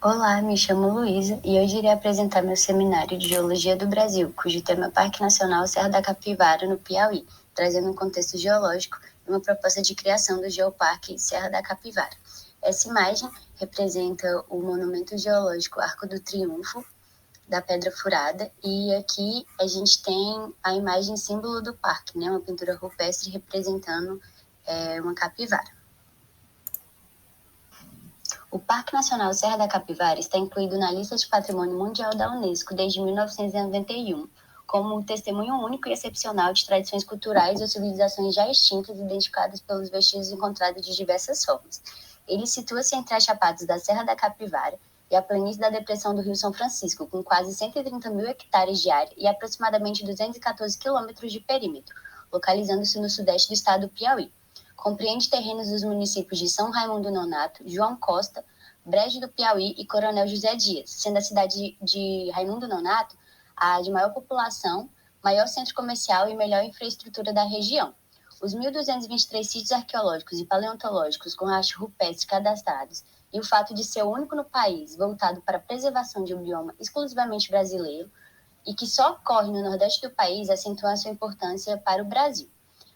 Olá, me chamo Luísa e hoje irei apresentar meu seminário de Geologia do Brasil, cujo tema é Parque Nacional Serra da Capivara, no Piauí, trazendo um contexto geológico e uma proposta de criação do Geoparque Serra da Capivara. Essa imagem representa o monumento geológico Arco do Triunfo, da Pedra Furada, e aqui a gente tem a imagem símbolo do parque, né, uma pintura rupestre representando uma capivara. O Parque Nacional Serra da Capivara está incluído na lista de Patrimônio Mundial da Unesco desde 1991, como um testemunho único e excepcional de tradições culturais ou civilizações já extintas identificadas pelos vestígios encontrados de diversas formas. Ele situa-se entre as chapadas da Serra da Capivara e a planície da depressão do Rio São Francisco, com quase 130 mil hectares de área e aproximadamente 214 quilômetros de perímetro, localizando-se no sudeste do estado do Piauí. Compreende terrenos dos municípios de São Raimundo Nonato, João Costa, Brejo do Piauí e Coronel José Dias, sendo a cidade de Raimundo Nonato a de maior população, maior centro comercial e melhor infraestrutura da região. Os 1.223 sítios arqueológicos e paleontológicos com rastros rupestres cadastrados e o fato de ser o único no país voltado para a preservação de um bioma exclusivamente brasileiro e que só ocorre no nordeste do país acentuam a sua importância para o Brasil.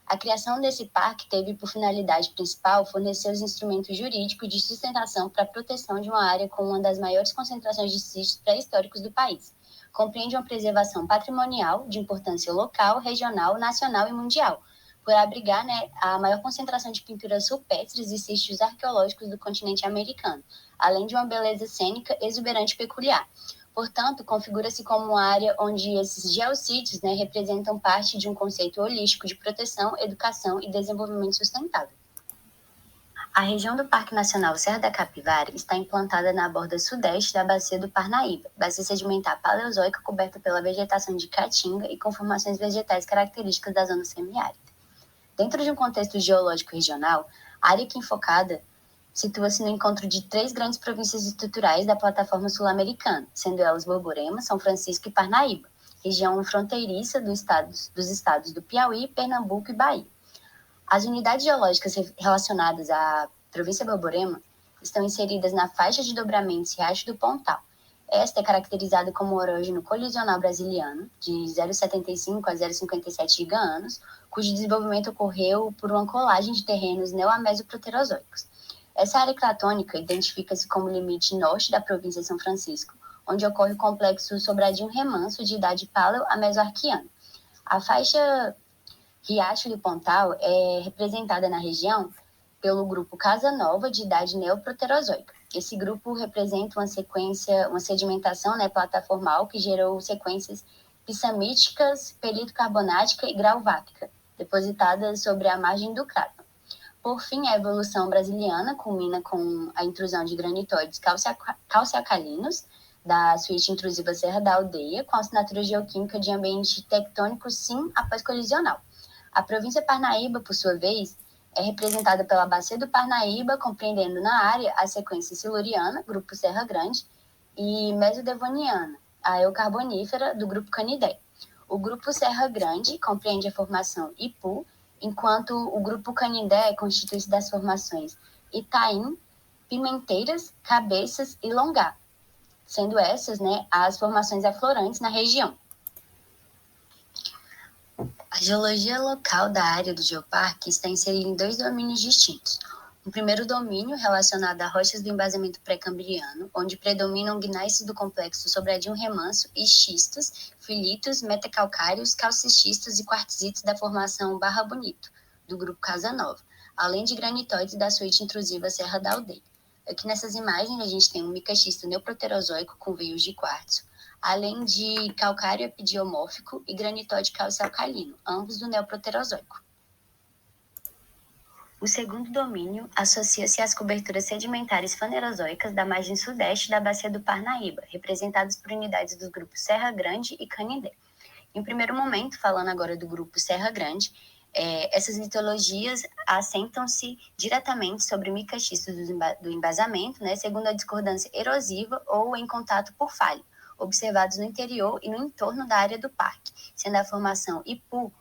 A criação desse parque teve por finalidade principal fornecer os instrumentos jurídicos de sustentação para a proteção de uma área com uma das maiores concentrações de sítios pré-históricos do país. Compreende uma preservação patrimonial de importância local, regional, nacional e mundial, por abrigar a maior concentração de pinturas rupestres e sítios arqueológicos do continente americano, além de uma beleza cênica exuberante e peculiar. Portanto, configura-se como uma área onde esses geossítios representam parte de um conceito holístico de proteção, educação e desenvolvimento sustentável. A região do Parque Nacional Serra da Capivara está implantada na borda sudeste da Bacia do Parnaíba, bacia sedimentar paleozoica coberta pela vegetação de caatinga e com formações vegetais características da zona semiárida. Dentro de um contexto geológico regional, a área aqui enfocada situa-se no encontro de três grandes províncias estruturais da plataforma sul-americana, sendo elas Borborema, São Francisco e Parnaíba, região fronteiriça dos estados do Piauí, Pernambuco e Bahia. As unidades geológicas relacionadas à província Borborema estão inseridas na faixa de dobramentos Riacho do Pontal. Esta é caracterizada como orógeno colisional brasiliano, de 0,75 a 0,57 gigaanos, cujo desenvolvimento ocorreu por uma colagem de terrenos neoamesoproterozoicos. Essa área cratônica identifica-se como limite norte da província de São Francisco, onde ocorre o complexo Sobradinho Remanso de idade paleo-a-mesoarquiana. A faixa Riacho do Pontal é representada na região pelo grupo Casa Nova de idade neoproterozoica. Esse grupo representa uma sedimentação plataformal que gerou sequências pissamíticas, pelito-carbonática e grauvática, depositadas sobre a margem do cráton. Por fim, a evolução brasiliana culmina com a intrusão de granitóides calciacalinos da suíte intrusiva Serra da Aldeia, com assinatura geoquímica de ambiente tectônico sim após colisional. A província Parnaíba, por sua vez, é representada pela Bacia do Parnaíba, compreendendo na área a sequência siluriana, grupo Serra Grande, e mesodevoniana, a eucarbonífera, do grupo Canidé. O grupo Serra Grande compreende a formação Ipu, enquanto o grupo Canindé constitui-se das formações Itaim, Pimenteiras, Cabeças e Longá, sendo essas as formações aflorantes na região. A geologia local da área do geoparque está inserida em dois domínios distintos. O primeiro domínio, relacionado a rochas do embasamento pré-cambriano, onde predominam gneiss do complexo Sobradinho Remanso e xistos, filitos, metacalcários, calcixistos e quartzitos da formação Barra Bonito, do grupo Casa Nova, além de granitoides da suíte intrusiva Serra da Aldeia. Aqui nessas imagens a gente tem um micaxisto neoproterozoico com veios de quartzo, além de calcário epidiomórfico e granitóide calcio-alcalino, ambos do neoproterozoico. O segundo domínio associa-se às coberturas sedimentares fanerozoicas da margem sudeste da Bacia do Parnaíba, representadas por unidades dos grupos Serra Grande e Canindé. Em primeiro momento, falando agora do grupo Serra Grande, essas litologias assentam-se diretamente sobre micaxistos do embasamento, segundo a discordância erosiva ou em contato por falha, observados no interior e no entorno da área do parque, sendo a formação Ipu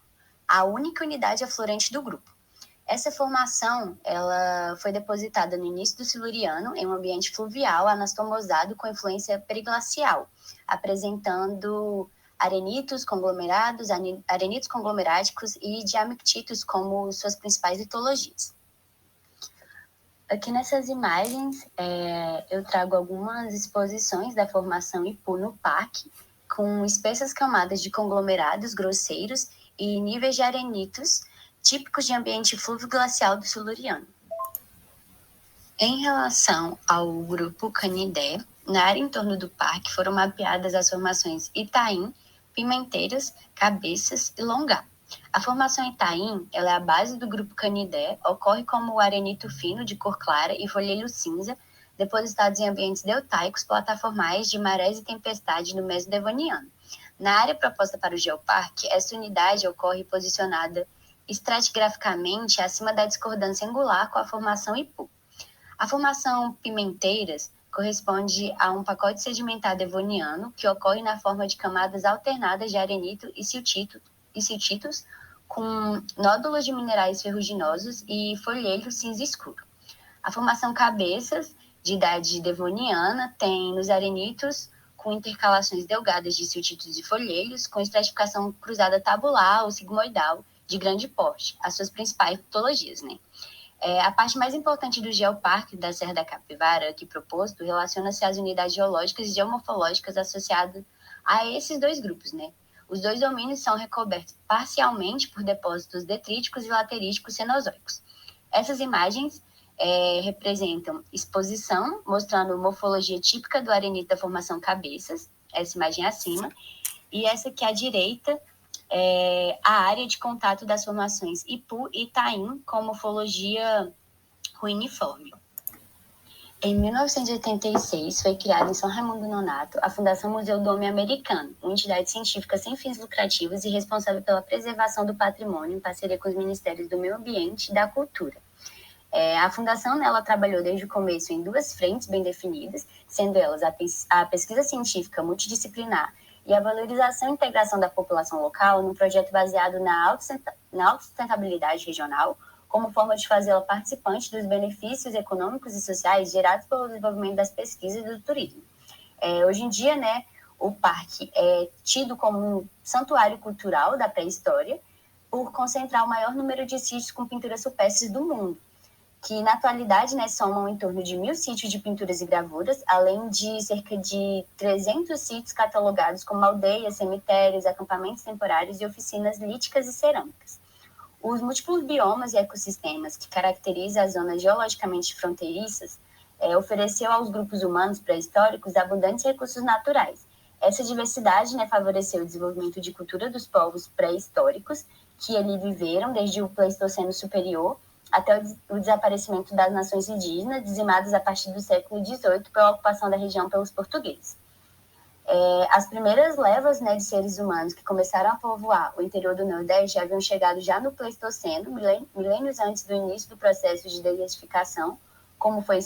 a única unidade aflorante do grupo. Essa formação ela foi depositada no início do Siluriano em um ambiente fluvial anastomosado com influência periglacial, apresentando arenitos conglomerados, arenitos conglomeráticos e diamictitos como suas principais litologias. Aqui nessas imagens, eu trago algumas exposições da formação Ipu no parque, com espessas camadas de conglomerados grosseiros e níveis de arenitos típicos de ambiente fluvio-glacial do Siluriano. Em relação ao grupo Canidé, na área em torno do parque foram mapeadas as formações Itaim, Pimenteiras, Cabeças e Longá. A formação Itaim ela é a base do grupo Canidé, ocorre como arenito fino de cor clara e folheiro cinza, depositados em ambientes deltaicos plataformais de marés e tempestade no Mesodevoniano. Na área proposta para o geoparque, essa unidade ocorre posicionada estratigraficamente acima da discordância angular com a formação Ipu. A formação Pimenteiras corresponde a um pacote sedimentar devoniano que ocorre na forma de camadas alternadas de arenito e siltitos com nódulos de minerais ferruginosos e folheiro cinza escuro. A formação Cabeças, de idade devoniana, tem nos arenitos com intercalações delgadas de siltitos e folheiros, com estratificação cruzada tabular ou sigmoidal de grande porte, as suas principais tipologias, né? A parte mais importante do geoparque da Serra da Capivara, aqui proposto, relaciona-se às unidades geológicas e geomorfológicas associadas a esses dois grupos, né? Os dois domínios são recobertos parcialmente por depósitos detríticos e lateríticos cenozoicos. Essas imagens representam exposição, mostrando morfologia típica do arenito da formação Cabeças, essa imagem acima, e essa aqui à direita, a área de contato das formações Ipu e Itaim com morfologia ruiniforme. Em 1986, foi criada em São Raimundo Nonato a Fundação Museu do Homem Americano, uma entidade científica sem fins lucrativos e responsável pela preservação do patrimônio em parceria com os Ministérios do Meio Ambiente e da Cultura. A Fundação ela trabalhou desde o começo em duas frentes bem definidas, sendo elas a pesquisa científica multidisciplinar e a valorização e integração da população local num projeto baseado na autossustentabilidade regional, como forma de fazê-la participante dos benefícios econômicos e sociais gerados pelo desenvolvimento das pesquisas e do turismo. Hoje em dia, né, o parque é tido como um santuário cultural da pré-história por concentrar o maior número de sítios com pinturas rupestres do mundo, que na atualidade, né, somam em torno de 1.000 sítios de pinturas e gravuras, além de cerca de 300 sítios catalogados como aldeias, cemitérios, acampamentos temporários e oficinas líticas e cerâmicas. Os múltiplos biomas e ecossistemas que caracterizam as zonas geologicamente fronteiriças ofereceu aos grupos humanos pré-históricos abundantes recursos naturais. Essa diversidade, né, favoreceu o desenvolvimento de cultura dos povos pré-históricos que ali viveram desde o Pleistoceno superior até o desaparecimento das nações indígenas, dizimadas a partir do século XVIII pela ocupação da região pelos portugueses. As primeiras levas, né, de seres humanos que começaram a povoar o interior do Nordeste haviam chegado já no Pleistoceno, milênios antes do início do processo de desertificação, como foi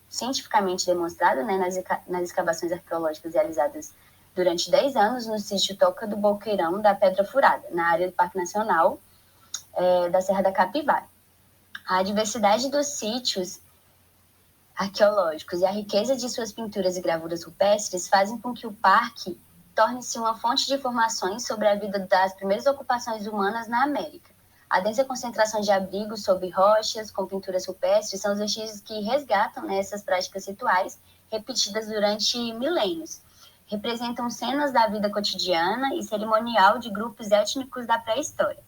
cientificamente demonstrado, né, nas escavações arqueológicas realizadas durante 10 anos no sítio Toca do Boqueirão da Pedra Furada, na área do Parque Nacional da Serra da Capivara. A diversidade dos sítios arqueológicos e a riqueza de suas pinturas e gravuras rupestres fazem com que o parque torne-se uma fonte de informações sobre a vida das primeiras ocupações humanas na América. A densa concentração de abrigos sob rochas com pinturas rupestres são os vestígios que resgatam, né, essas práticas rituais repetidas durante milênios. Representam cenas da vida cotidiana e cerimonial de grupos étnicos da pré-história.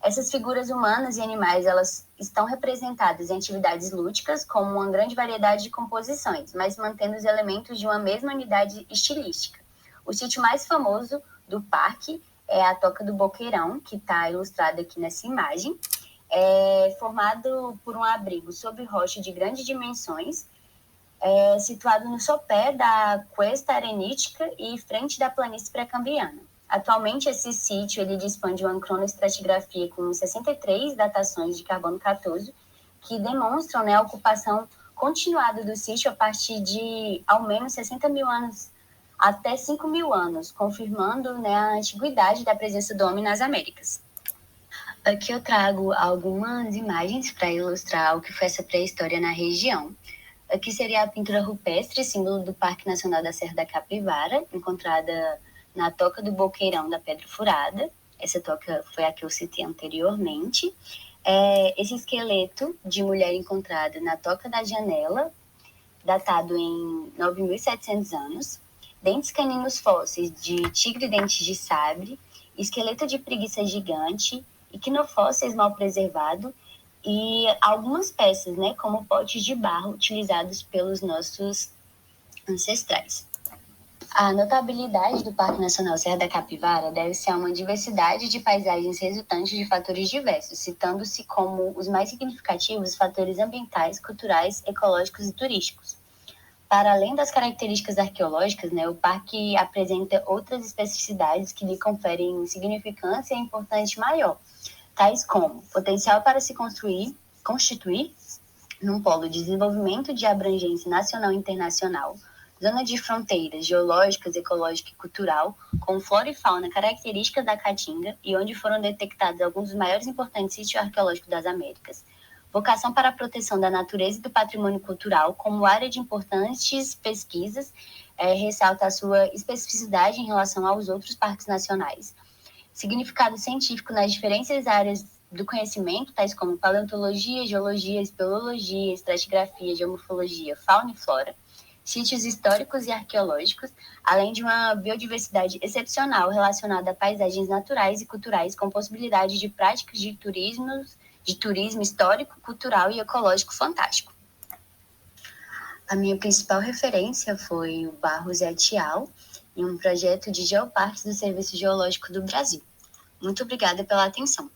Essas figuras humanas e animais, elas estão representadas em atividades lúdicas, como uma grande variedade de composições, mas mantendo os elementos de uma mesma unidade estilística. O sítio mais famoso do parque é a Toca do Boqueirão, que está ilustrado aqui nessa imagem, formado por um abrigo sob rocha de grandes dimensões, situado no sopé da Cuesta Arenítica e frente da planície pré-cambriana. Atualmente, esse sítio ele dispõe de uma cronoestratigrafia com 63 datações de carbono 14, que demonstram, né, a ocupação continuada do sítio a partir de ao menos 60 mil anos até 5.000 anos, confirmando, né, a antiguidade da presença do homem nas Américas. Aqui eu trago algumas imagens para ilustrar o que foi essa pré-história na região. Aqui seria a pintura rupestre, símbolo do Parque Nacional da Serra da Capivara, encontrada na Toca do Boqueirão da Pedra Furada. Essa toca foi a que eu citei anteriormente. Esse esqueleto de mulher encontrado na Toca da Janela, datado em 9.700 anos. Dentes caninos fósseis de tigre dente de sabre, esqueleto de preguiça gigante, equinofósseis mal preservado e algumas peças, né, como potes de barro utilizados pelos nossos ancestrais. A notabilidade do Parque Nacional Serra da Capivara deve-se a uma diversidade de paisagens resultantes de fatores diversos, citando-se como os mais significativos fatores ambientais, culturais, ecológicos e turísticos. Para além das características arqueológicas, né, o parque apresenta outras especificidades que lhe conferem significância e importância maior, tais como potencial para se constituir num polo de desenvolvimento de abrangência nacional e internacional, zona de fronteiras geológicas, ecológica e cultural, com flora e fauna características da Caatinga e onde foram detectados alguns dos maiores e importantes sítios arqueológicos das Américas. Vocação para a proteção da natureza e do patrimônio cultural como área de importantes pesquisas, ressalta a sua especificidade em relação aos outros parques nacionais. Significado científico nas diferentes áreas do conhecimento, tais como paleontologia, geologia, espeleologia, estratigrafia, geomorfologia, fauna e flora, sítios históricos e arqueológicos, além de uma biodiversidade excepcional relacionada a paisagens naturais e culturais com possibilidade de práticas de turismo histórico, cultural e ecológico fantástico. A minha principal referência foi o Barros et al., em um projeto de geoparques do Serviço Geológico do Brasil. Muito obrigada pela atenção.